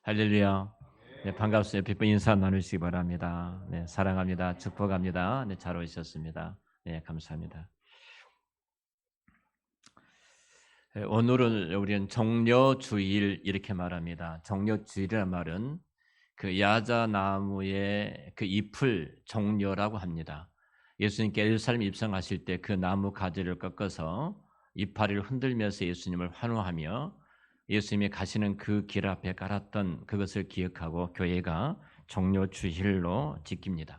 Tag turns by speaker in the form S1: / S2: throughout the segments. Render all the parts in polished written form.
S1: 할렐루야. 네, 반갑습니다. 기쁜 인사 나누시기 바랍니다. 네, 사랑합니다. 축복합니다. 네, 잘 오셨습니다. 네, 감사합니다. 네, 오늘은 우리는 정려주일 이렇게 말합니다. 정려주일이라는 말은 그 야자나무의 그 잎을 정려라고 합니다. 예수님께 예루살렘 입성하실 때 그 나무 가지를 꺾어서 이파리를 흔들면서 예수님을 환호하며 예수님이 가시는 그 길 앞에 깔았던 그것을 기억하고 교회가 정려주일로 지킵니다.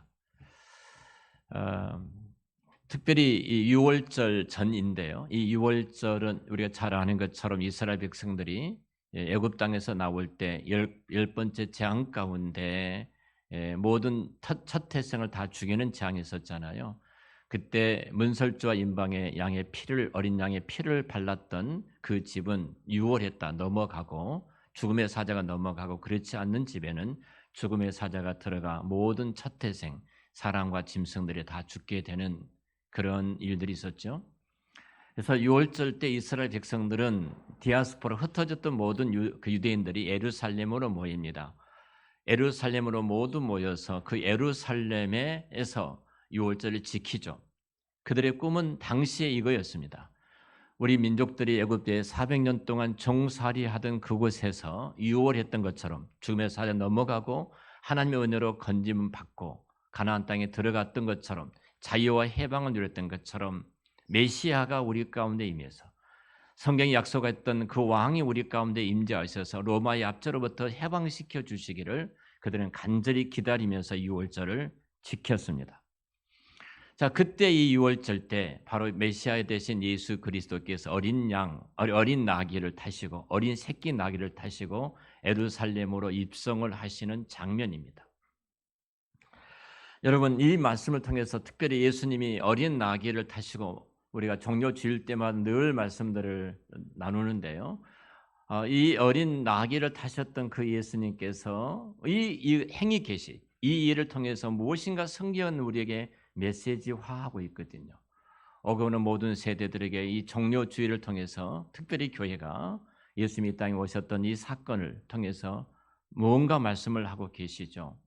S1: 어, 특별히 이 유월절 전인데요. 이 유월절은 우리가 잘 아는 것처럼 이스라엘 백성들이 애굽 땅에서 나올 때 열 번째 재앙 가운데 모든 첫 태생을 다 죽이는 재앙이 있었잖아요. 그때 문설주와 임방의 양의 피를 어린 양의 피를 발랐던 그 집은 유월했다 넘어가고 죽음의 사자가 넘어가고 그렇지 않는 집에는 죽음의 사자가 들어가 모든 첫 태생 사람과 짐승들이 다 죽게 되는 그런 일들이 있었죠. 그래서 유월절 때 이스라엘 백성들은 디아스포라 흩어졌던 모든 유대인들이 예루살렘으로 모입니다. 예루살렘으로 모두 모여서 그 예루살렘에서 유월절을 지키죠. 그들의 꿈은 당시에 이거였습니다. 우리 민족들이 애굽에 400년 동안 종살이하던 그곳에서 유월했던 것처럼 죽음의 사자 넘어가고 하나님의 은혜로 건짐을 받고 가나안 땅에 들어갔던 것처럼 자유와 해방을 누렸던 것처럼 메시아가 우리 가운데 임해서 성경이 약속했던 그 왕이 우리 가운데 임재하셔서 로마의 압제로부터 해방시켜 주시기를 그들은 간절히 기다리면서 유월절을 지켰습니다. 자, 그때 이 유월절 때 바로 메시아 대신 예수 그리스도께서 어린 나귀를 타시고 어린 새끼 나귀를 타시고 예루살렘으로 입성을 하시는 장면입니다. 여러분, 이 말씀을 통해서 특별히 예수님이 어린 나귀를 타시고 우리가 종려 주일 때마다 늘 말씀들을 나누는데요. 이 어린 나귀를 타셨던 그 예수님께서 이 행위 계시, 이 일을 통해서 무엇인가 성경은 우리에게 메시지화하고 있거든요. 오늘 모든 세대들에게 이 종려주의를 통해서 특별히 교회가 예수님이 이 땅에 오셨던 이 사건을 통해서 무언가 말씀을 하고 계시죠.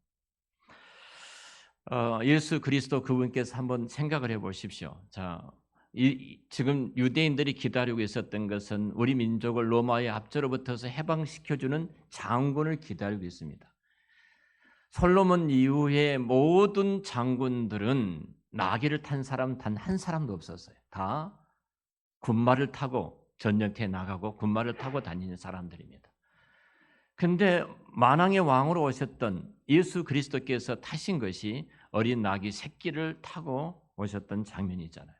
S1: 예수 그리스도 그분께서 한번 생각을 해보십시오. 자, 지금 유대인들이 기다리고 있었던 것은 우리 민족을 로마의 압제로부터서 해방시켜주는 장군을 기다리고 있습니다. 솔로몬 이후에 모든 장군들은 나귀를 탄 사람 단 한 사람도 없었어요. 다 군마를 타고 전쟁터에 나가고 군마를 타고 다니는 사람들입니다. 근데 만왕의 왕으로 오셨던 예수 그리스도께서 타신 것이 어린 나귀 새끼를 타고 오셨던 장면이잖아요.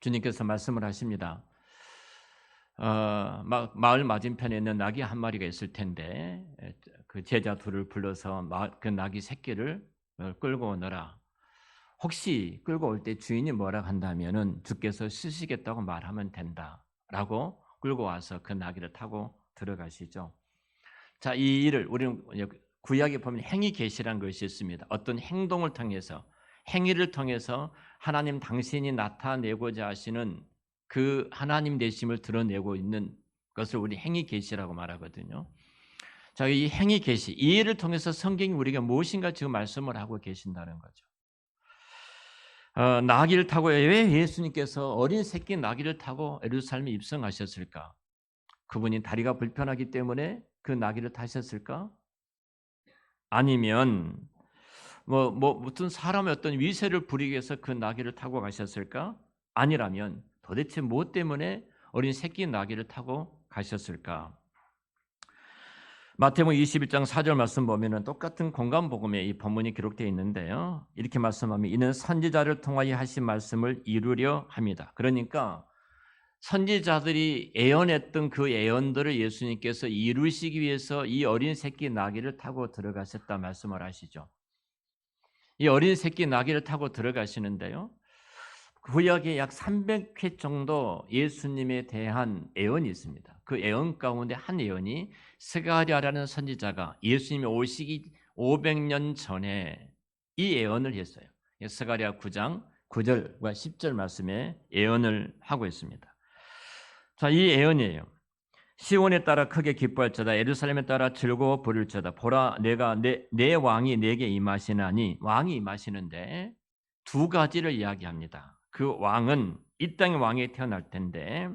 S1: 주님께서 말씀을 하십니다. 마을 맞은편에 있는 나귀 한 마리가 있을 텐데 그 제자 둘을 불러서 그 나귀 새끼를 끌고 오너라. 혹시 끌고 올 때 주인이 뭐라 한다면은 주께서 쓰시겠다고 말하면 된다라고 끌고 와서 그 나귀를 타고 들어가시죠. 자, 이 일을 우리는 구약에 보면 행위 계시란 것이 있습니다. 어떤 행동을 통해서 행위를 통해서 하나님 당신이 나타내고자 하시는 그 하나님 되심을 드러내고 있는 것을 우리 행위 계시라고 말하거든요. 자, 이 행위 계시, 이 일을 통해서 성경이 우리가 무엇인가 지금 말씀을 하고 계신다는 거죠. 나귀를 타고 왜 예수님께서 어린 새끼 나귀를 타고 예루살렘에 입성하셨을까? 그분이 다리가 불편하기 때문에 그 나귀를 타셨을까? 아니면 무슨 사람의 어떤 위세를 부리기 위해서 그 나귀를 타고 가셨을까? 아니라면 도대체 무엇 때문에 어린 새끼 나귀를 타고 가셨을까? 마태복음 21장 4절 말씀 보면은 똑같은 공간 복음에 이 본문이 기록되어 있는데요. 이렇게 말씀하면 이는 선지자를 통하여 하신 말씀을 이루려 합니다. 그러니까 선지자들이 예언했던 그 예언들을 예수님께서 이루시기 위해서 이 어린 새끼 나귀를 타고 들어가셨다 말씀을 하시죠. 이 어린 새끼 나귀를 타고 들어가시는데요. 구약에 약 300회 정도 예수님에 대한 예언이 있습니다. 그 예언 가운데 한 예언이 스가랴라는 선지자가 예수님이 오시기 500년 전에 이 예언을 했어요. 스가랴 9장 9절과 10절 말씀에 예언을 하고 있습니다. 자, 이 예언이에요. 시온에 따라 크게 기뻐할지어다. 예루살렘에 따라 즐거워 부를지어다. 보라, 내가 내 왕이 내게 임하시나니. 왕이 임하시는데 두 가지를 이야기합니다. 그 왕은 이 땅의 왕이 태어날 텐데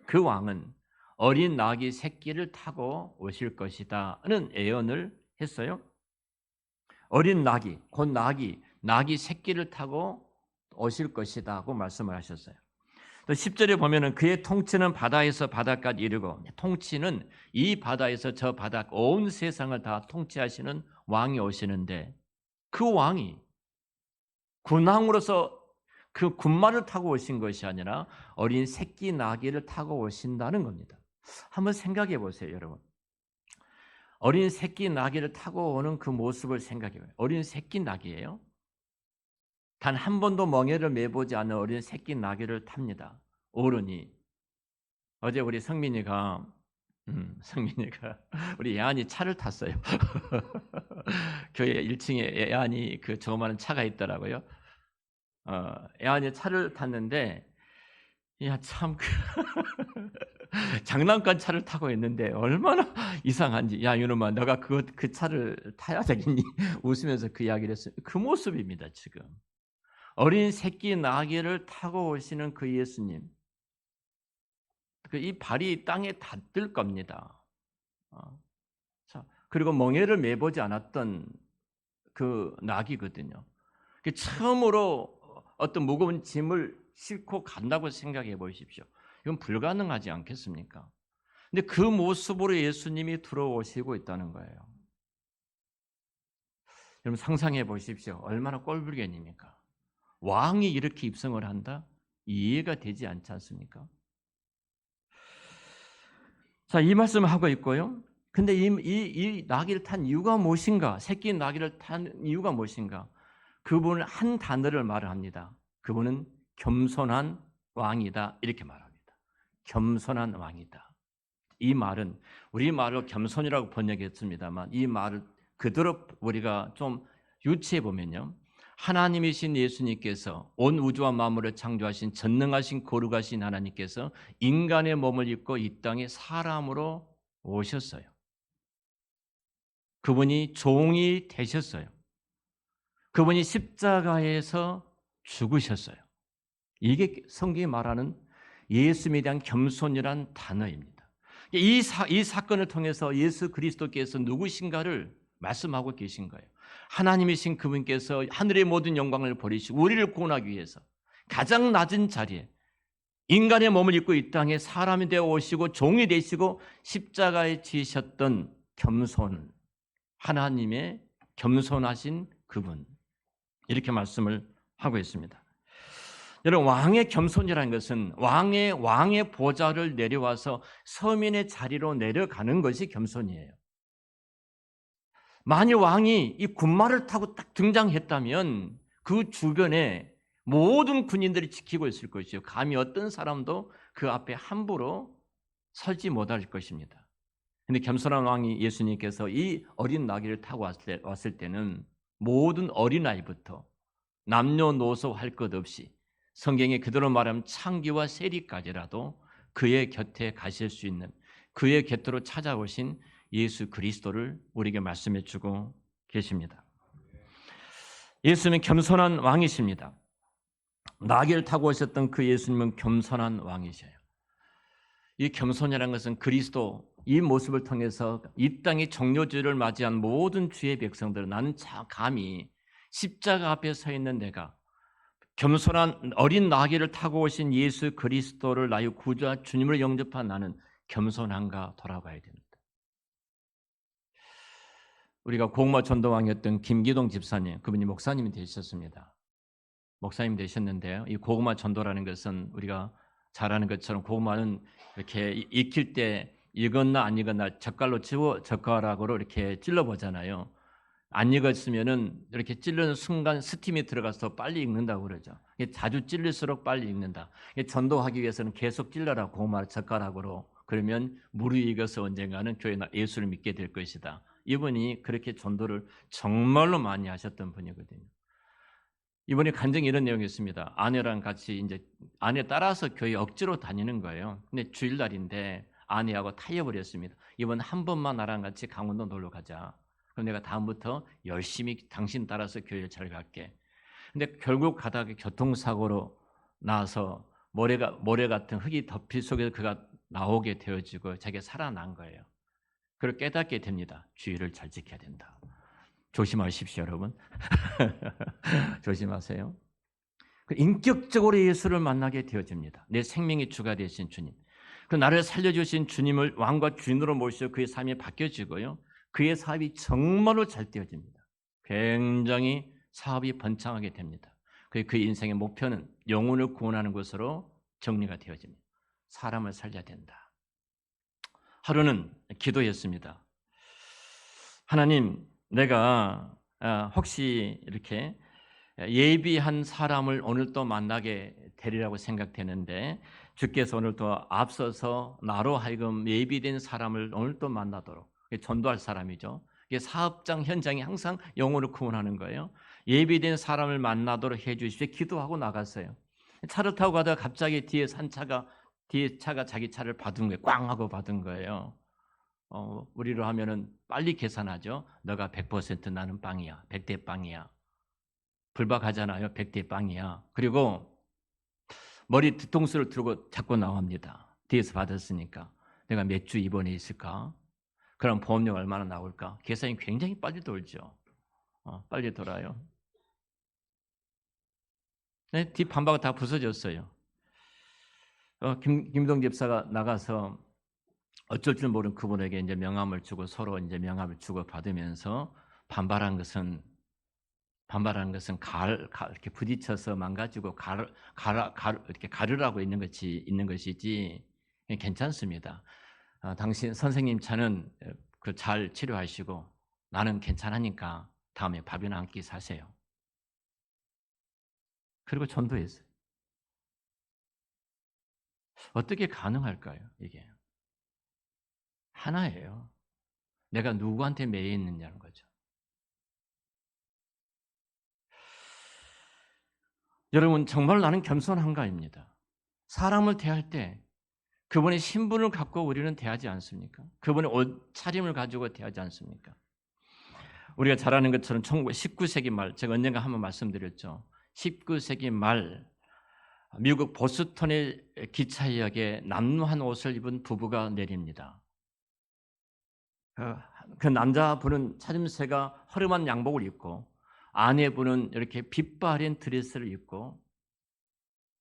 S1: 그 왕은 어린 나귀 새끼를 타고 오실 것이다는 예언을 했어요. 어린 나귀, 곧 나귀 새끼를 타고 오실 것이다고 말씀을 하셨어요. 또 10절에 보면은 그의 통치는 바다에서 바다까지 이르고, 통치는 이 바다에서 저 바다 온 세상을 다 통치하시는 왕이 오시는데 그 왕이 군왕으로서 그 군마를 타고 오신 것이 아니라 어린 새끼 나귀를 타고 오신다는 겁니다. 한번 생각해 보세요, 여러분. 어린 새끼 나귀를 타고 오는 그 모습을 생각해 봐요. 어린 새끼 나귀예요. 단 한 번도 멍에를 매보지 않은 어린 새끼 나귀를 탑니다. 어른이. 어제 우리 성민이가 우리 예안이 차를 탔어요. 교회 1층에 예안이 그 조그마한 차가 있더라고요. 예안이 차를 탔는데 야 참 장난감 차를 타고 있는데 얼마나 이상한지. 야 이놈아 너가 그 차를 타야 되겠니? 웃으면서 그 이야기를 했어요. 그 모습입니다 지금. 어린 새끼 나귀를 타고 오시는 그 예수님. 이 발이 땅에 닿을 겁니다. 자, 그리고 멍에를 매보지 않았던 그 나귀거든요. 처음으로 어떤 무거운 짐을 싣고 간다고 생각해 보십시오. 이건 불가능하지 않겠습니까? 근데 그 모습으로 예수님이 들어오시고 있다는 거예요. 여러분 상상해 보십시오. 얼마나 꼴불견입니까? 왕이 이렇게 입성을 한다? 이해가 되지 않지 않습니까? 자, 이 말씀을 하고 있고요. 근데 이 나귀를 탄 이유가 무엇인가? 새끼 나귀를 탄 이유가 무엇인가? 그분은 한 단어를 말을 합니다. 그분은 겸손한 왕이다. 이렇게 말합니다. 겸손한 왕이다. 이 말은 우리말로 겸손이라고 번역했습니다만 이 말을 그대로 우리가 좀 유추해 보면요. 하나님이신 예수님께서 온 우주와 만물을 창조하신 전능하신 거룩하신 하나님께서 인간의 몸을 입고 이 땅에 사람으로 오셨어요. 그분이 종이 되셨어요. 그분이 십자가에서 죽으셨어요. 이게 성경이 말하는 예수님에 대한 겸손이란 단어입니다. 이 사건을 통해서 예수 그리스도께서 누구신가를 말씀하고 계신 거예요. 하나님이신 그분께서 하늘의 모든 영광을 버리시고 우리를 구원하기 위해서 가장 낮은 자리에 인간의 몸을 입고 이 땅에 사람이 되어 오시고 종이 되시고 십자가에 지셨던 겸손, 하나님의 겸손하신 그분, 이렇게 말씀을 하고 있습니다. 여러분, 왕의 겸손이라는 것은 왕의 보좌를 내려와서 서민의 자리로 내려가는 것이 겸손이에요. 만일 왕이 이 군마를 타고 딱 등장했다면 그 주변에 모든 군인들이 지키고 있을 것이요. 감히 어떤 사람도 그 앞에 함부로 설지 못할 것입니다. 그런데 겸손한 왕이 예수님께서 이 어린 나귀를 타고 왔을 때는 모든 어린아이부터 남녀노소 할 것 없이 성경에 그대로 말하면 창기와 세리까지라도 그의 곁에 가실 수 있는, 그의 곁으로 찾아오신 예수 그리스도를 우리에게 말씀해 주고 계십니다. 예수님은 겸손한 왕이십니다. 나귀를 타고 오셨던 그 예수님은 겸손한 왕이셔요. 이 겸손이라는 것은 그리스도 이 모습을 통해서 이 땅의 종료주의를 맞이한 모든 주의 백성들은 나는 감히 십자가 앞에 서 있는 내가 겸손한 어린 나귀를 타고 오신 예수 그리스도를 나의 구주와 주님을 영접한 나는 겸손한가 돌아봐야 됩니다. 우리가 고구마 전도왕이었던 김기동 집사님, 그분이 목사님이 되셨습니다. 목사님 되셨는데요. 이 고구마 전도라는 것은 우리가 잘 아는 것처럼 고구마는 이렇게 익힐 때 익었나 안 익었나 젓가락으로 이렇게 찔러보잖아요. 안 익었으면은 이렇게 찌르는 순간 스팀이 들어가서 빨리 익는다고 그러죠. 자주 찔릴수록 빨리 익는다. 전도하기 위해서는 계속 찔러라 고구마 젓가락으로. 그러면 물이 익어서 언젠가는 교회 예수를 믿게 될 것이다. 이분이 그렇게 전도를 정말로 많이 하셨던 분이거든요. 이번에 간증이 이런 내용이었습니다. 아내랑 같이 이제 아내 따라서 교회 억지로 다니는 거예요. 근데 주일날인데 아내하고 타협을 했습니다. 이번 한 번만 나랑 같이 강원도 놀러 가자. 그럼 내가 다음부터 열심히 당신 따라서 교회를 잘 갈게. 근데 결국 가다가 교통사고로 나서 모래 같은 흙이 덮인 속에서 그가 나오게 되어지고 자기가 살아난 거예요. 그걸 깨닫게 됩니다. 주의를 잘 지켜야 된다. 조심하십시오, 여러분. 조심하세요. 인격적으로 예수를 만나게 되어집니다. 내 생명의 주가 되신 주님. 그 나를 살려주신 주님을 왕과 주인으로 모시고 그의 삶이 바뀌어지고요. 그의 사업이 정말로 잘 되어집니다. 굉장히 사업이 번창하게 됩니다. 그 인생의 목표는 영혼을 구원하는 것으로 정리가 되어집니다. 사람을 살려야 된다. 하루는 기도했습니다. 하나님, 내가 혹시 이렇게 예비한 사람을 오늘 또 만나게 되리라고 생각되는데 주께서 오늘 또 앞서서 나로 하여금 예비된 사람을 오늘 또 만나도록 전도할 사람이죠. 이게 사업장 현장이 항상 영혼을 구원하는 거예요. 예비된 사람을 만나도록 해 주십시오. 기도하고 나갔어요. 차를 타고 가다가 갑자기 뒤에 차가 자기 차를 받은 거예요. 꽝 하고 받은 거예요. 우리로 하면은 빨리 계산하죠. 너가 100% 나는 빵이야. 100대 빵이야. 불박하잖아요. 100대 빵이야. 그리고 머리 뒤통수를 들고 자꾸 나옵니다. 뒤에서 받았으니까. 내가 몇 주 입원해 있을까? 그럼 보험료 얼마나 나올까? 계산이 굉장히 빨리 돌죠. 빨리 돌아요. 네, 뒷 반바가 다 부서졌어요. 김동 집사가 나가서 어쩔 줄 모르는 그분에게 이제 명함을 주고 서로 이제 명함을 주고 받으면서 반발한 것은 이렇게 부딪혀서 망가지고 이렇게 가르라고 있는 것이지 괜찮습니다. 당신 선생님 차는 그 잘 치료하시고 나는 괜찮으니까 다음에 밥이나 한 끼 사세요. 그리고 전도했어요. 어떻게 가능할까요? 이게 하나예요. 내가 누구한테 매여 있느냐는 거죠. 여러분 정말 나는 겸손한가입니다. 사람을 대할 때 그분의 신분을 갖고 우리는 대하지 않습니까? 그분의 옷차림을 가지고 대하지 않습니까? 우리가 잘 아는 것처럼 19세기 말 제가 언젠가 한번 말씀드렸죠. 19세기 말 미국 보스턴의 기차역에 남루한 옷을 입은 부부가 내립니다. 그 남자분은 차림새가 허름한 양복을 입고 아내분은 이렇게 빛바랜 드레스를 입고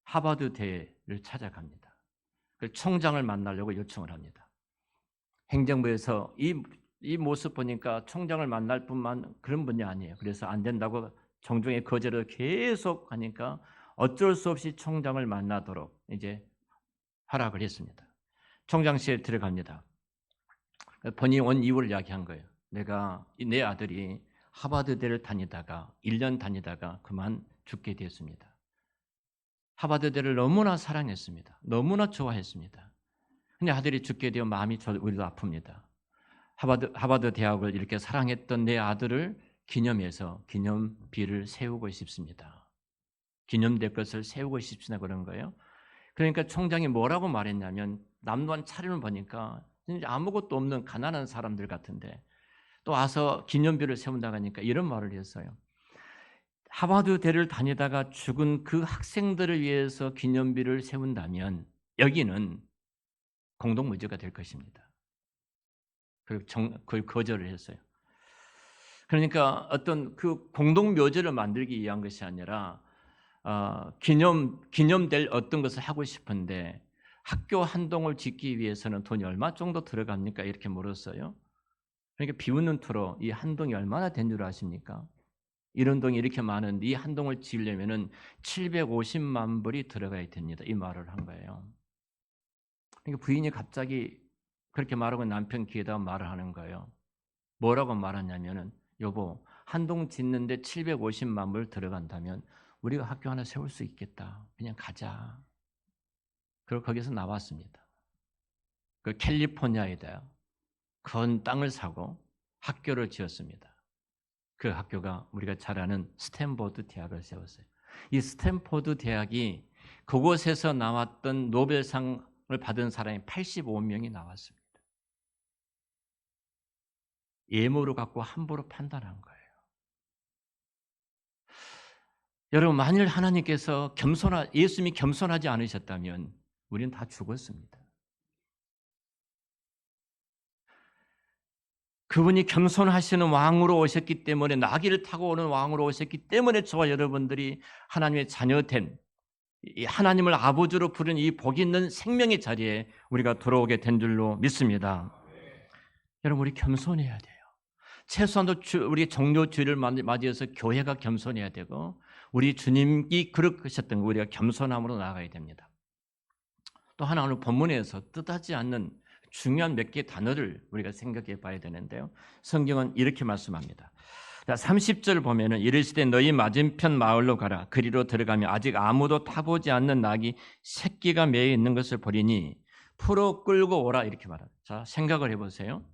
S1: 하버드 대를 찾아갑니다. 그 총장을 만나려고 요청을 합니다. 행정부에서 이 모습 보니까 총장을 만날 뿐만 그런 분이 아니에요. 그래서 안 된다고 정중히 거절을 계속 하니까 어쩔 수 없이 총장을 만나도록 이제 허락을 했습니다. 총장실에 들어갑니다. 본인이 온 이유를 이야기한 거예요. 내 아들이 하버드대를 다니다가 1년 다니다가 그만 죽게 되었습니다. 하버드대를 너무나 사랑했습니다. 너무나 좋아했습니다. 근데 아들이 죽게 되어 마음이 우리도 아픕니다. 하버드 대학을 이렇게 사랑했던 내 아들을 기념해서 기념비를 세우고 싶습니다. 기념될 것을 세우고 싶습니다. 그런 거예요. 그러니까 총장이 뭐라고 말했냐면 남루한 차림을 보니까 아무것도 없는 가난한 사람들 같은데 또 와서 기념비를 세운다고 하니까 이런 말을 했어요. 하버드 대를 다니다가 죽은 그 학생들을 위해서 기념비를 세운다면 여기는 공동묘지가 될 것입니다. 그걸 거절을 했어요. 그러니까 어떤 그 공동묘지를 만들기 위한 것이 아니라 기념될 어떤 것을 하고 싶은데 학교 한 동을 짓기 위해서는 돈이 얼마 정도 들어갑니까? 이렇게 물었어요. 그러니까 비웃는 투로 이 한 동이 얼마나 된 줄 아십니까? 이런 동이 이렇게 많은데 이 한 동을 지으려면은 750만 불이 들어가야 됩니다. 이 말을 한 거예요. 그러니까 부인이 갑자기 그렇게 말하고 남편 귀에다 말을 하는 거예요. 뭐라고 말하냐면은 여보, 한 동 짓는데 750만 불 들어간다면 우리가 학교 하나 세울 수 있겠다. 그냥 가자. 그리고 거기서 나왔습니다. 그 캘리포니아에다 큰 땅을 사고 학교를 지었습니다. 그 학교가 우리가 잘 아는 스탠포드 대학을 세웠어요. 이 스탠포드 대학이 그곳에서 나왔던 노벨상 받은 사람이 85명이 나왔습니다. 예물을 갖고 함부로 판단한 거예요. 여러분, 만일 하나님께서 예수님이 겸손하지 않으셨다면 우리는 다 죽었습니다. 그분이 겸손하시는 왕으로 오셨기 때문에, 나귀를 타고 오는 왕으로 오셨기 때문에 저와 여러분들이 하나님의 자녀된, 이 하나님을 아버지로 부르는 이 복 있는 생명의 자리에 우리가 들어오게 된 줄로 믿습니다. 여러분, 우리 겸손해야 돼요. 최소한도 우리 종료주일을 맞이해서 교회가 겸손해야 되고, 우리 주님이 그러셨던 거 우리가 겸손함으로 나아가야 됩니다. 또 하나 오늘 본문에서 뜻하지 않는 중요한 몇 개의 단어를 우리가 생각해 봐야 되는데요. 성경은 이렇게 말씀합니다. 30절 보면은 이르시되 너희 맞은편 마을로 가라. 그리로 들어가면 아직 아무도 타보지 않는 낙이 새끼가 매여 있는 것을 보리니 풀어 끌고 오라. 이렇게 말합니다. 자, 생각을 해보세요.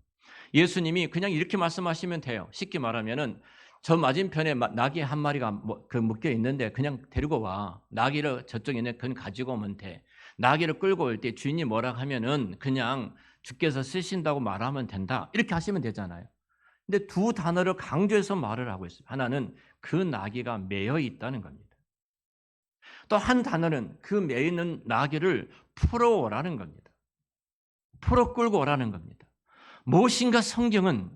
S1: 예수님이 그냥 이렇게 말씀하시면 돼요. 쉽게 말하면은 저 맞은편에 낙이 한 마리가 묶여 있는데 그냥 데리고 와. 낙이를 저쪽에 있는 건 가지고 오면 돼. 낙이를 끌고 올 때 주인이 뭐라 하면은 그냥 주께서 쓰신다고 말하면 된다. 이렇게 하시면 되잖아요. 근데 두 단어를 강조해서 말을 하고 있어요. 하나는 그 나귀가 매여 있다는 겁니다. 또 한 단어는 그 매여 있는 나귀를 풀어오라는 겁니다. 풀어 끌고 오라는 겁니다. 무엇인가 성경은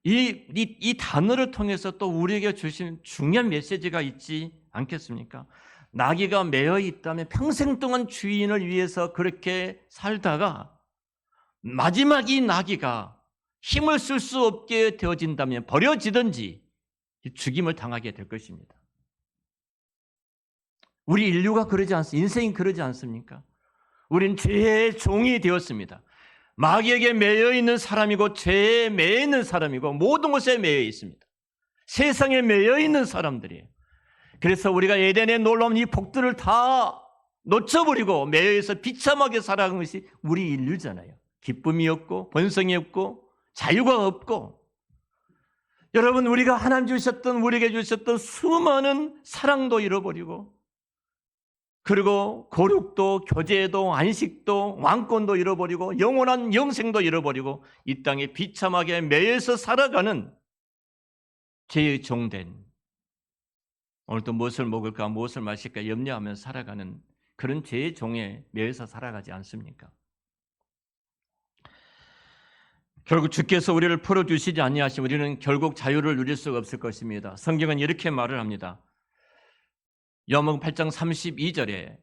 S1: 이 단어를 통해서 또 우리에게 주신 중요한 메시지가 있지 않겠습니까? 나귀가 매여 있다면 평생 동안 주인을 위해서 그렇게 살다가 마지막 이 나귀가 힘을 쓸 수 없게 되어진다면 버려지든지 죽임을 당하게 될 것입니다. 우리 인류가 그러지 않습니까? 인생이 그러지 않습니까? 우린 죄의 종이 되었습니다. 마귀에게 매여 있는 사람이고 죄에 매여 있는 사람이고 모든 것에 매여 있습니다. 세상에 매여 있는 사람들이에요. 그래서 우리가 에덴의 놀라운 이 복들을 다 놓쳐버리고 매여 있어 비참하게 살아가는 것이 우리 인류잖아요. 기쁨이 없고 번성이 없고 자유가 없고, 여러분, 우리가 하나님 주셨던, 우리에게 주셨던 수많은 사랑도 잃어버리고, 그리고 고륙도 교제도 안식도 왕권도 잃어버리고 영원한 영생도 잃어버리고 이 땅에 비참하게 매여서 살아가는 죄의 종된, 오늘도 무엇을 먹을까 무엇을 마실까 염려하면서 살아가는 그런 죄의 종에 매여서 살아가지 않습니까? 결국 주께서 우리를 풀어주시지 아니하시면 우리는 결국 자유를 누릴 수가 없을 것입니다. 성경은 이렇게 말을 합니다. 요한복음 8장 32절에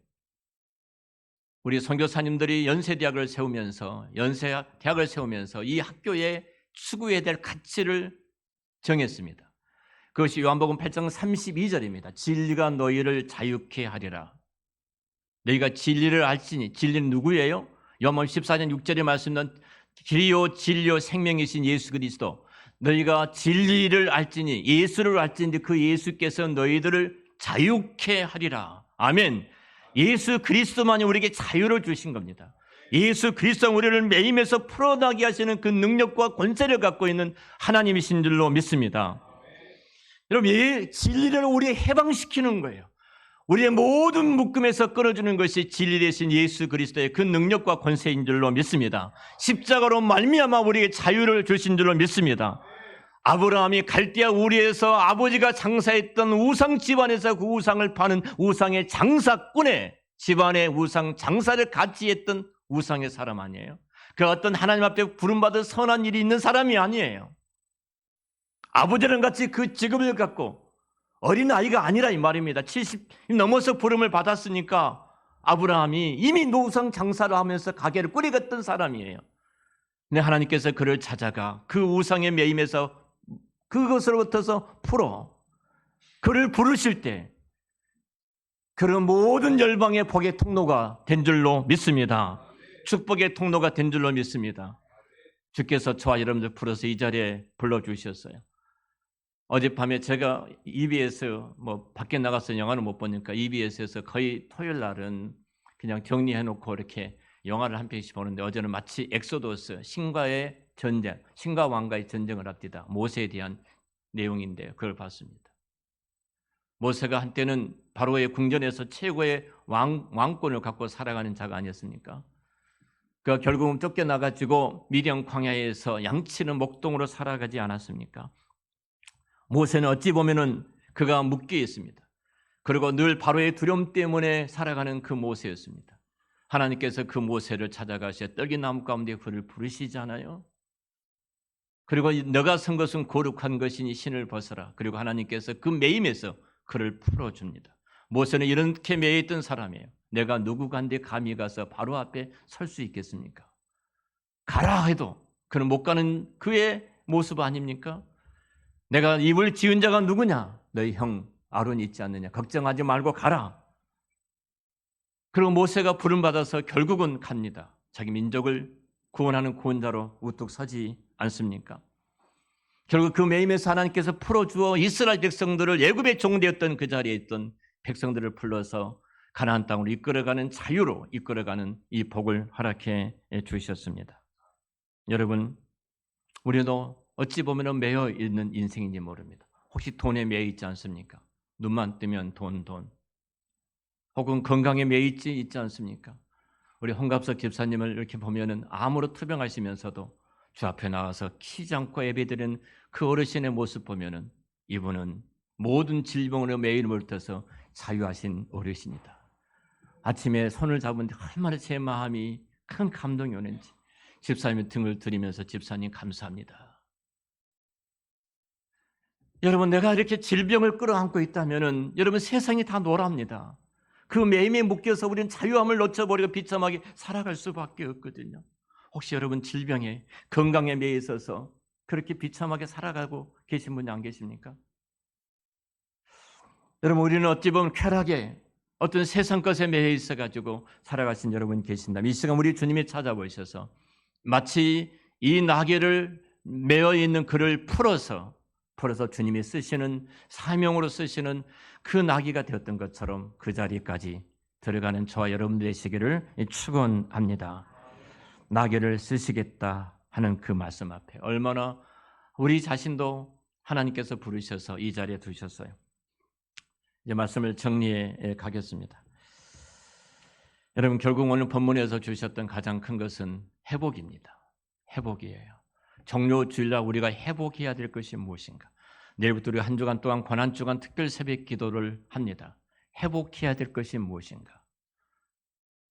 S1: 우리 선교사님들이 연세대학을 세우면서 이 학교에 추구해야 될 가치를 정했습니다. 그것이 요한복음 8장 32절입니다. 진리가 너희를 자유케 하리라. 너희가 진리를 알지니, 진리는 누구예요? 요한복음 14장 6절의 말씀은 길이요 진리요 생명이신 예수 그리스도, 너희가 진리를 알지니, 예수를 알지니 그 예수께서 너희들을 자유케 하리라. 아멘. 예수 그리스도만이 우리에게 자유를 주신 겁니다. 예수 그리스도가 우리를 매임에서 풀어나게 하시는 그 능력과 권세를 갖고 있는 하나님이신 줄로 믿습니다. 여러분, 진리를 우리에 해방시키는 거예요. 우리의 모든 묶음에서 끊어주는 것이 진리 되신 예수 그리스도의 그 능력과 권세인 줄로 믿습니다. 십자가로 말미암아 우리에게 자유를 주신 줄로 믿습니다. 아브라함이 갈대아 우리에서 아버지가 장사했던 우상 집안에서 그 우상을 파는 우상의 장사꾼의 집안의 우상 장사를 같이 했던 우상의 사람 아니에요? 그 어떤 하나님 앞에 부름받은 선한 일이 있는 사람이 아니에요. 아버지랑 같이 그 직업을 갖고 어린아이가 아니라 이 말입니다. 70 넘어서 부름을 받았으니까 아브라함이 이미 우상 장사를 하면서 가게를 꾸리겠던 사람이에요. 근데 하나님께서 그를 찾아가 그 우상의 매임에서 그것으로부터서 풀어 그를 부르실 때 그런 모든 열방의 복의 통로가 된 줄로 믿습니다. 축복의 통로가 된 줄로 믿습니다. 주께서 저와 여러분들 풀어서 이 자리에 불러주셨어요. 어젯밤에 제가 EBS 밖에 나가서 영화를 못 보니까 EBS에서 거의 토요일 날은 그냥 정리해놓고 이렇게 영화를 한 편씩 보는데, 어제는 마치 엑소더스 신과의 전쟁, 신과 왕과의 전쟁을 앞두다 모세에 대한 내용인데 그걸 봤습니다. 모세가 한때는 바로의 궁전에서 최고의 왕권을 갖고 살아가는 자가 아니었습니까? 그 결국은 쫓겨나가지고 미디안 광야에서 양치는 목동으로 살아가지 않았습니까? 모세는 어찌 보면은 그가 묶여 있습니다. 그리고 늘 바로의 두려움 때문에 살아가는 그 모세였습니다. 하나님께서 그 모세를 찾아가셔 떨기나무 가운데 그를 부르시잖아요. 그리고 너가 선 것은 거룩한 것이니 신을 벗어라. 그리고 하나님께서 그 매임에서 그를 풀어줍니다. 모세는 이렇게 매여있던 사람이에요. 내가 누구간데 감히 가서 바로 앞에 설 수 있겠습니까? 가라 해도 그는 못 가는 그의 모습 아닙니까? 내가 입을 지은 자가 누구냐? 너희 형 아론이 있지 않느냐? 걱정하지 말고 가라. 그리고 모세가 부름받아서 결국은 갑니다. 자기 민족을 구원하는 구원자로 우뚝 서지 않습니까? 결국 그 매임에서 하나님께서 풀어주어 이스라엘 백성들을 애굽의 종되었던 그 자리에 있던 백성들을 불러서 가나안 땅으로 이끌어가는 자유로 이끌어가는 이 복을 허락해 주셨습니다. 여러분, 우리도 어찌 보면 매여 있는 인생인지 모릅니다. 혹시 돈에 매여 있지 않습니까? 눈만 뜨면 돈. 혹은 건강에 매여 있지 않습니까? 우리 홍갑석 집사님을 이렇게 보면은 암으로 투병하시면서도 주 앞에 나와서 키지 않고 예배드리는 그 어르신의 모습 보면은 이분은 모든 질병으로 매일 물떠서 자유하신 어르신이다. 아침에 손을 잡은데 얼마나 제 마음이 큰 감동이 오는지 집사님의 등을 들이면서 집사님 감사합니다. 여러분, 내가 이렇게 질병을 끌어안고 있다면은 여러분 세상이 다 노랍니다. 그 매임에 묶여서 우리는 자유함을 놓쳐버리고 비참하게 살아갈 수밖에 없거든요. 혹시 여러분 질병에 건강에 매여 있어서 그렇게 비참하게 살아가고 계신 분이 안 계십니까? 여러분, 우리는 어찌 보면 쾌락에 어떤 세상 것에 매여 있어가지고 살아가신 여러분 계신다면 이 시간 우리 주님이 찾아보셔서 마치 이 나귀를 매여 있는 그를 풀어서 주님이 쓰시는 사명으로 쓰시는 그 나귀가 되었던 것처럼 그 자리까지 들어가는 저와 여러분들 되시기를 축원합니다. 나귀를 쓰시겠다 하는 그 말씀 앞에 얼마나 우리 자신도 하나님께서 부르셔서 이 자리에 두셨어요. 이제 말씀을 정리해 가겠습니다. 여러분, 결국 오늘 본문에서 주셨던 가장 큰 것은 회복입니다. 회복이에요. 종료주일날 우리가 회복해야 될 것이 무엇인가? 내일부터 우리 한 주간 동안 고난주간 특별 새벽 기도를 합니다. 회복해야 될 것이 무엇인가?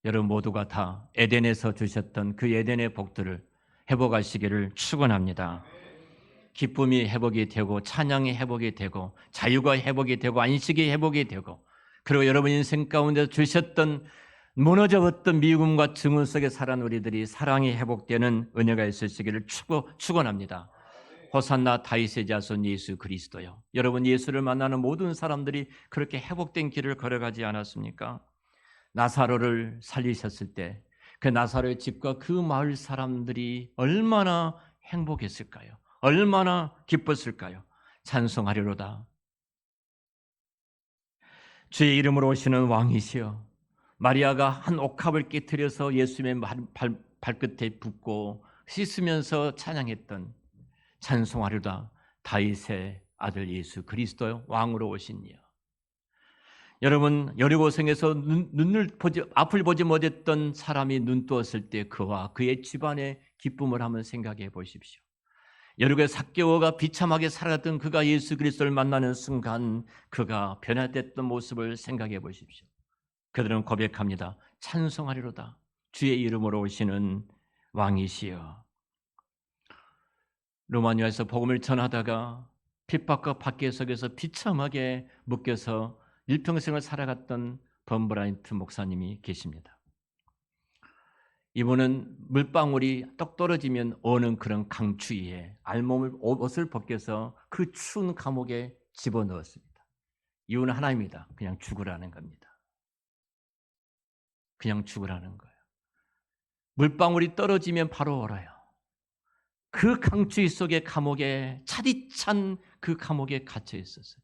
S1: 여러분 모두가 다 에덴에서 주셨던 그 에덴의 복들을 회복하시기를 축원합니다. 기쁨이 회복이 되고 찬양이 회복이 되고 자유가 회복이 되고 안식이 회복이 되고 그리고 여러분 인생 가운데 주셨던 무너져버렸던 미움과 증오 속에 살아온 우리들이 사랑이 회복되는 은혜가 있으시기를 축원합니다. 호산나 다윗의 자손 예수 그리스도요. 여러분 예수를 만나는 모든 사람들이 그렇게 회복된 길을 걸어가지 않았습니까? 나사로를 살리셨을 때 그 나사로의 집과 그 마을 사람들이 얼마나 행복했을까요? 얼마나 기뻤을까요? 찬송하리로다. 주의 이름으로 오시는 왕이시여. 마리아가 한 옥합을 깨뜨려서 예수님의 발끝에 붓고 씻으면서 찬양했던 찬송하리로다. 다윗의 아들 예수 그리스도 왕으로 오신 이여. 여러분 여리고성에서 앞을 보지 못했던 사람이 눈 뜨었을 때 그와 그의 집안의 기쁨을 한번 생각해 보십시오. 여리고의 삭개오가 비참하게 살아갔던 그가 예수 그리스도를 만나는 순간 그가 변화됐던 모습을 생각해 보십시오. 그들은 고백합니다. 찬송하리로다. 주의 이름으로 오시는 왕이시여. 로마니아에서 복음을 전하다가 핍박과 박해 속에서 비참하게 묶여서 일평생을 살아갔던 범브라이트 목사님이 계십니다. 이분은 물방울이 똑 떨어지면 오는 그런 강추위에 알몸을 옷을 벗겨서 그 추운 감옥에 집어넣었습니다. 이유는 하나입니다. 그냥 죽으라는 겁니다. 그냥 죽으라는 거예요. 물방울이 떨어지면 바로 얼어요. 그 강추위 속의 감옥에 차디찬 그 감옥에 갇혀 있었어요.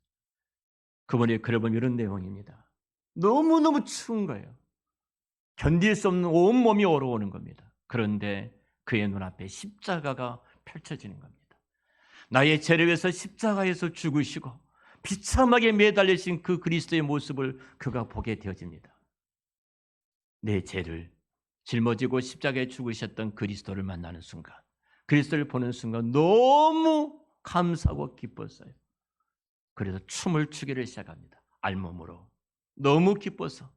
S1: 그분이 그려본 이런 내용입니다. 너무너무 추운 거예요. 견딜 수 없는 온몸이 얼어오는 겁니다. 그런데 그의 눈앞에 십자가가 펼쳐지는 겁니다. 나의 죄를 위해서 십자가에서 죽으시고 비참하게 매달리신 그 그리스도의 모습을 그가 보게 되어집니다. 내 죄를 짊어지고 십자가에 죽으셨던 그리스도를 만나는 순간, 그리스도를 보는 순간 너무 감사하고 기뻤어요. 그래서 춤을 추기를 시작합니다. 알몸으로 너무 기뻐서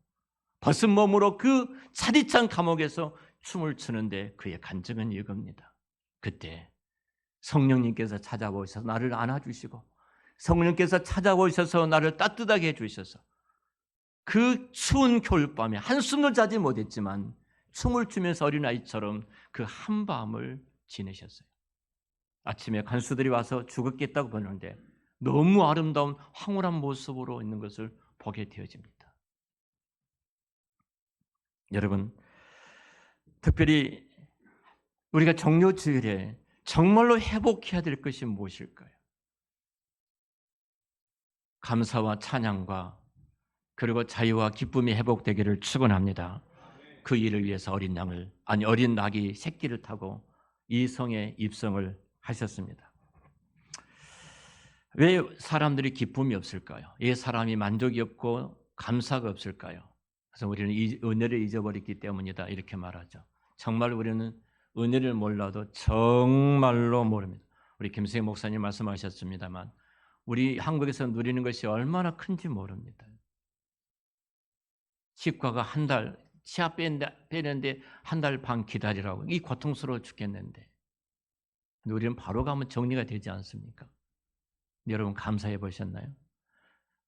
S1: 벗은 몸으로 그 차디찬 감옥에서 춤을 추는데 그의 간증은 이겁니다. 그때 성령님께서 찾아오셔서 나를 안아주시고 성령께서 찾아오셔서 나를 따뜻하게 해주셔서 그 추운 겨울밤에 한숨도 자지 못했지만 춤을 추면서 어린아이처럼 그 한밤을 지내셨어요. 아침에 간수들이 와서 죽었겠다고 보는데 너무 아름다운 황홀한 모습으로 있는 것을 보게 되어집니다. 여러분, 특별히 우리가 정료주일에 정말로 회복해야 될 것이 무엇일까요? 감사와 찬양과 그리고 자유와 기쁨이 회복되기를 축원합니다. 그 일을 위해서 어린 낙이 새끼를 타고 이 성에 입성을 하셨습니다. 왜 사람들이 기쁨이 없을까요? 왜 사람이 만족이 없고 감사가 없을까요? 그래서 우리는 이 은혜를 잊어버렸기 때문이다 이렇게 말하죠. 정말 우리는 은혜를 몰라도 정말로 모릅니다. 우리 김수희 목사님 말씀하셨습니다만 우리 한국에서 누리는 것이 얼마나 큰지 모릅니다. 치과가 한 달, 치아 빼는데 한 달 반 기다리라고. 이 고통스러워 죽겠는데. 근데 우리는 바로 가면 정리가 되지 않습니까? 여러분 감사해 보셨나요?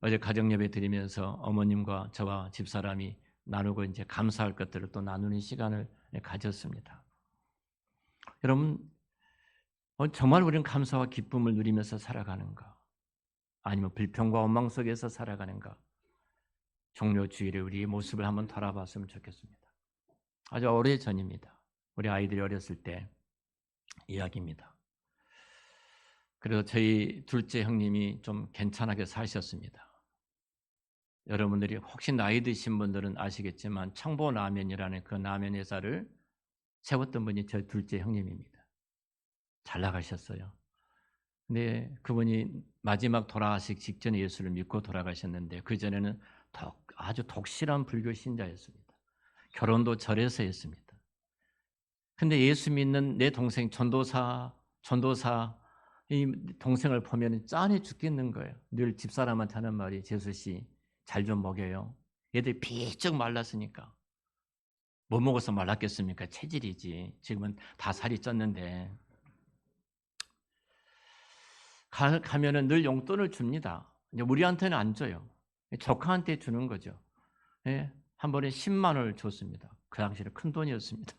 S1: 어제 가정예배 드리면서 어머님과 저와 집사람이 나누고 이제 감사할 것들을 또 나누는 시간을 가졌습니다. 여러분, 정말 우리는 감사와 기쁨을 누리면서 살아가는가? 아니면 불평과 원망 속에서 살아가는가? 종료주일에 우리의 모습을 한번 돌아봤으면 좋겠습니다. 아주 오래전입니다. 우리 아이들이 어렸을 때 이야기입니다. 그래서 저희 둘째 형님이 좀 괜찮하게 사셨습니다. 여러분들이 혹시 나이 드신 분들은 아시겠지만 청보라면이라는 그 라면 회사를 세웠던 분이 저 둘째 형님입니다. 잘 나가셨어요. 근데 그분이 마지막 돌아가시기 직전에 예수를 믿고 돌아가셨는데 그전에는 아주 독실한 불교 신자였습니다. 결혼도 절에서 했습니다. 근데 예수 믿는 내 동생 전도사 이 동생을 보면 짠해 죽겠는 거예요. 늘 집사람한테 하는 말이 재수 씨 잘 좀 먹여요. 얘들이 비쩍 말랐으니까. 뭐 먹어서 말랐겠습니까? 체질이지. 지금은 다 살이 쪘는데. 가면은 늘 용돈을 줍니다. 우리한테는 안 줘요. 조카한테 주는 거죠. 예, 한 번에 10만 원을 줬습니다. 그 당시에는 큰 돈이었습니다.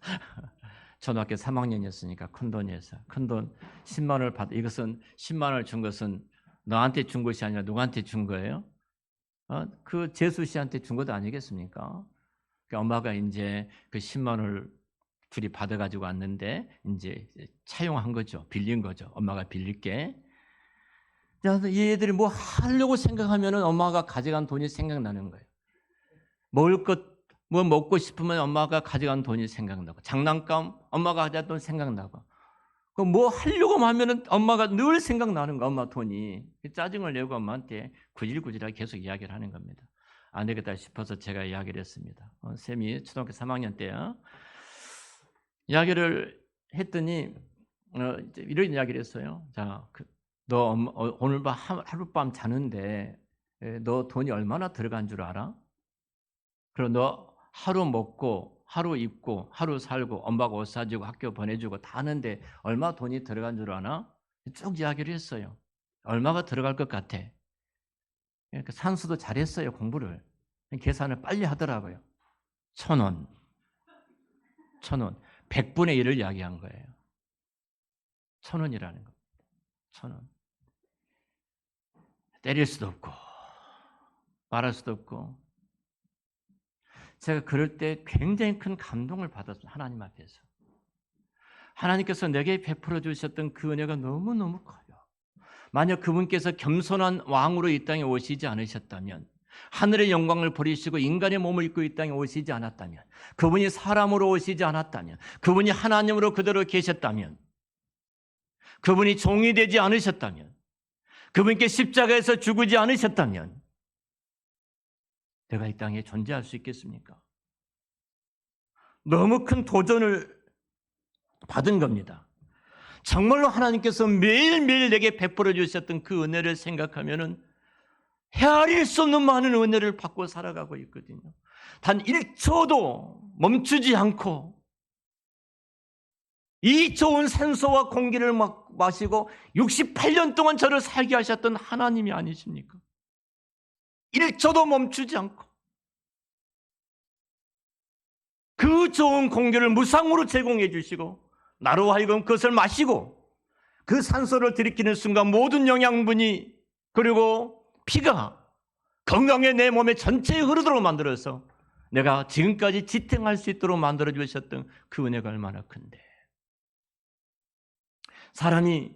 S1: 초등학교 3학년이었으니까 큰 돈이었어요. 큰 돈 10만 원을 이것은 10만 원을 준 것은 너한테 준 것이 아니라 누구한테 준 거예요? 그 재수 씨한테 준 것도 아니겠습니까? 그러니까 엄마가 이제 그 10만 원을 둘이 받아가지고 왔는데 이제 차용한 거죠. 빌린 거죠. 엄마가 빌릴게. 그래서 얘들이 뭐 하려고 생각하면은 엄마가 가져간 돈이 생각나는 거예요. 먹을 것, 뭐 먹고 싶으면 엄마가 가져간 돈이 생각나고, 장난감 엄마가 가져간 돈 생각나고, 뭐 하려고 하면은 엄마가 늘 생각나는 거, 엄마 돈이. 짜증을 내고 엄마한테 구질구질하게 계속 이야기를 하는 겁니다. 안 되겠다 싶어서 제가 이야기를 했습니다. 쌤이 초등학교 3학년 때요. 이야기를 했더니 이런 이야기를 했어요. 자, 너 오늘 밤 하룻밤 자는데 너 돈이 얼마나 들어간 줄 알아? 그리고 너 하루 먹고 하루 입고 하루 살고 엄마가 옷 사주고 학교 보내주고 다 하는데 얼마 돈이 들어간 줄 아나? 쭉 이야기를 했어요. 얼마가 들어갈 것 같아? 그러니까 산수도 잘했어요. 공부를. 계산을 빨리 하더라고요. 1,000원. 1,000원. 100분의 1을 이야기한 거예요. 1,000원이라는 겁니다. 1,000원. 때릴 수도 없고 말할 수도 없고 제가 그럴 때 굉장히 큰 감동을 받았어요. 하나님 앞에서. 하나님께서 내게 베풀어 주셨던 그 은혜가 너무너무 커요. 만약 그분께서 겸손한 왕으로 이 땅에 오시지 않으셨다면, 하늘의 영광을 버리시고 인간의 몸을 입고 이 땅에 오시지 않았다면, 그분이 사람으로 오시지 않았다면, 그분이 하나님으로 그대로 계셨다면, 그분이 종이 되지 않으셨다면, 그분께 십자가에서 죽지 않으셨다면 내가 이 땅에 존재할 수 있겠습니까? 너무 큰 도전을 받은 겁니다. 정말로 하나님께서 매일매일 내게 베풀어 주셨던 그 은혜를 생각하면은 헤아릴 수 없는 많은 은혜를 받고 살아가고 있거든요. 단 1초도 멈추지 않고 이 좋은 산소와 공기를 마시고 68년 동안 저를 살게 하셨던 하나님이 아니십니까? 1초도 멈추지 않고 그 좋은 공기를 무상으로 제공해 주시고 나로 하여금 그것을 마시고 그 산소를 들이키는 순간 모든 영양분이 그리고 피가 건강에 내 몸에 전체에 흐르도록 만들어서 내가 지금까지 지탱할 수 있도록 만들어 주셨던 그 은혜가 얼마나 큰데. 사람이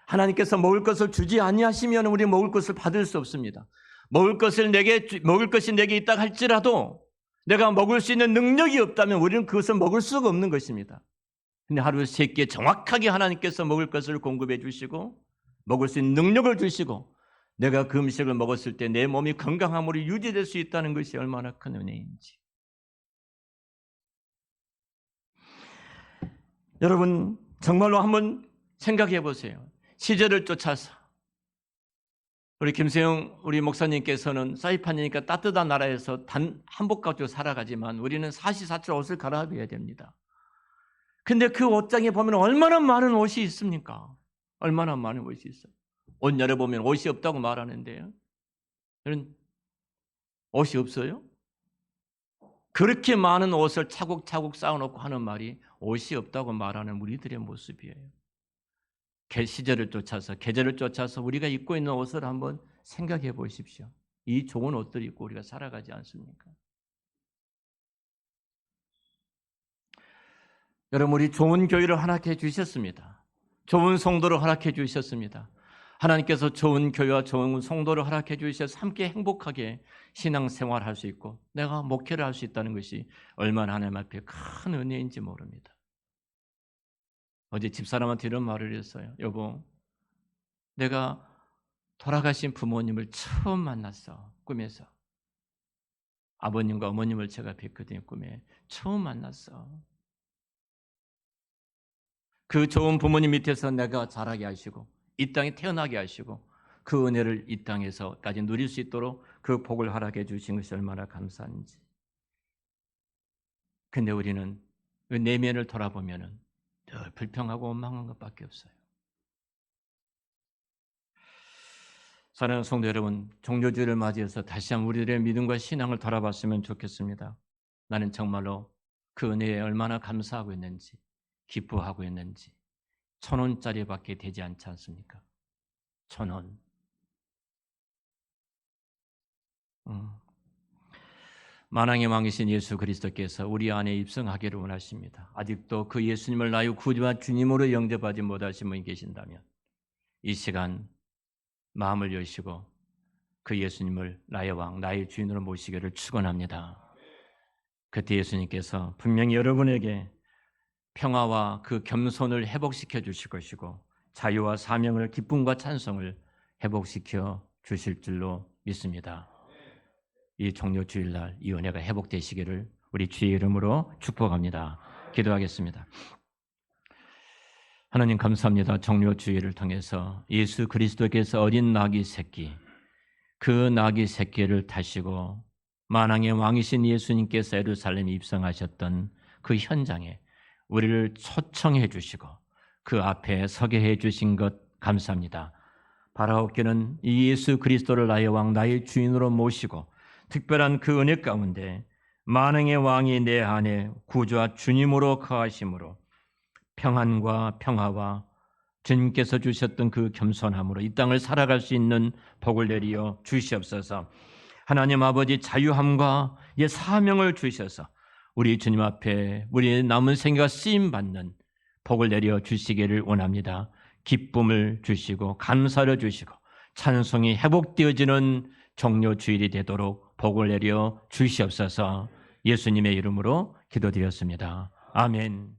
S1: 하나님께서 먹을 것을 주지 아니하시면 우리 먹을 것을 받을 수 없습니다. 먹을 것이 내게 있다 할지라도 내가 먹을 수 있는 능력이 없다면 우리는 그것을 먹을 수가 없는 것입니다. 근데 하루 세 끼에 정확하게 하나님께서 먹을 것을 공급해 주시고 먹을 수 있는 능력을 주시고 내가 그 음식을 먹었을 때 내 몸이 건강함으로 유지될 수 있다는 것이 얼마나 큰 은혜인지. 여러분 정말로 한번 생각해 보세요. 시절을 쫓아서 우리 김세영 우리 목사님께서는 사이판이니까 따뜻한 나라에서 단 한복 가지고 살아가지만 우리는 사시사철 옷을 갈아입어야 됩니다. 근데 그 옷장에 보면 얼마나 많은 옷이 있습니까? 얼마나 많은 옷이 있어요. 옷 열어보면 옷이 없다고 말하는데요. 여러분 옷이 없어요? 그렇게 많은 옷을 차곡차곡 쌓아놓고 하는 말이 옷이 없다고 말하는 우리들의 모습이에요. 시절을 쫓아서 계절을 쫓아서 우리가 입고 있는 옷을 한번 생각해 보십시오. 이 좋은 옷들 입고 우리가 살아가지 않습니까? 여러분 우리 좋은 교회를 허락해 주셨습니다. 좋은 성도를 허락해 주셨습니다. 하나님께서 좋은 교회와 좋은 성도를 허락해 주셔서 함께 행복하게 신앙생활할 수 있고 내가 목회를 할 수 있다는 것이 얼마나 하나님 앞에 큰 은혜인지 모릅니다. 어제 집사람한테 이런 말을 했어요. 여보, 내가 돌아가신 부모님을 처음 만났어. 꿈에서. 아버님과 어머님을 제가 뵀거든요. 꿈에. 처음 만났어. 그 좋은 부모님 밑에서 내가 자라게 하시고 이 땅에 태어나게 하시고 그 은혜를 이 땅에서까지 누릴 수 있도록 그 복을 허락해 주신 것이 얼마나 감사한지. 근데 우리는 그 내면을 돌아보면은 늘 불평하고 원망한 것밖에 없어요. 사랑하는 성도 여러분, 종료주일을 맞이해서 다시 한번 우리들의 믿음과 신앙을 돌아봤으면 좋겠습니다. 나는 정말로 그 은혜에 얼마나 감사하고 있는지, 기뻐하고 있는지. 1,000원짜리밖에 되지 않지 않습니까? 1,000원. 만왕의 왕이신 예수 그리스도께서 우리 안에 입성하기를 원하십니다. 아직도 그 예수님을 나의 구주와 주님으로 영접하지 못하신 분이 계신다면 이 시간 마음을 여시고 그 예수님을 나의 왕, 나의 주인으로 모시기를 축원합니다. 그때 예수님께서 분명히 여러분에게 평화와 그 겸손을 회복시켜 주실 것이고 자유와 사명을 기쁨과 찬송을 회복시켜 주실 줄로 믿습니다. 이 종료 주일날 이 은혜가 회복되시기를 우리 주의 이름으로 축복합니다. 기도하겠습니다. 하나님 감사합니다. 종료 주일을 통해서 예수 그리스도께서 어린 나귀 새끼, 그 나귀 새끼를 타시고 만왕의 왕이신 예수님께서 예루살렘에 입성하셨던 그 현장에 우리를 초청해 주시고 그 앞에 서게 해 주신 것 감사합니다. 바라옵기는 이 예수 그리스도를 나의 왕, 나의 주인으로 모시고 특별한 그 은혜 가운데 만왕의 왕이 내 안에 구주와 주님으로 거하심으로 평안과 평화와 주님께서 주셨던 그 겸손함으로 이 땅을 살아갈 수 있는 복을 내리어 주시옵소서. 하나님 아버지 자유함과 사명을 주셔서 우리 주님 앞에 우리의 남은 생애가 쓰임받는 복을 내려 주시기를 원합니다. 기쁨을 주시고 감사를 주시고 찬송이 회복되어지는 종료 주일이 되도록 복을 내려 주시옵소서. 예수님의 이름으로 기도드렸습니다. 아멘.